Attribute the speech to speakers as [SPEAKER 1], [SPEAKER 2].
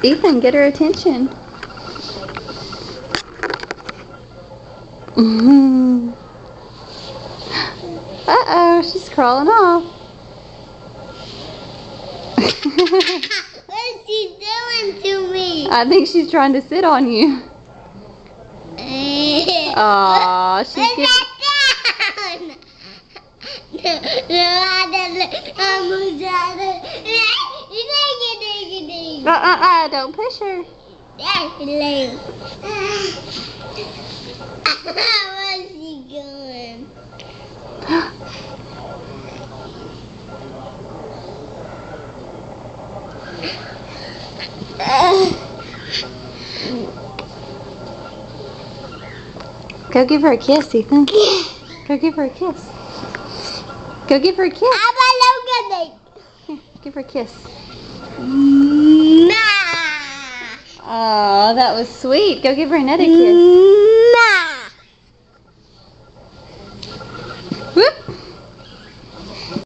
[SPEAKER 1] Ethan, get her attention. Uh-oh, she's crawling off.
[SPEAKER 2] What's she doing to me?
[SPEAKER 1] I think she's trying to sit on you. Aww, she's getting... Don't push her.
[SPEAKER 2] Where's she going?
[SPEAKER 1] Go give her a kiss, Ethan. Go give her a kiss. Go give her a kiss. Here, give her a kiss.
[SPEAKER 2] Nah.
[SPEAKER 1] Oh, that was sweet. Go give her another kiss.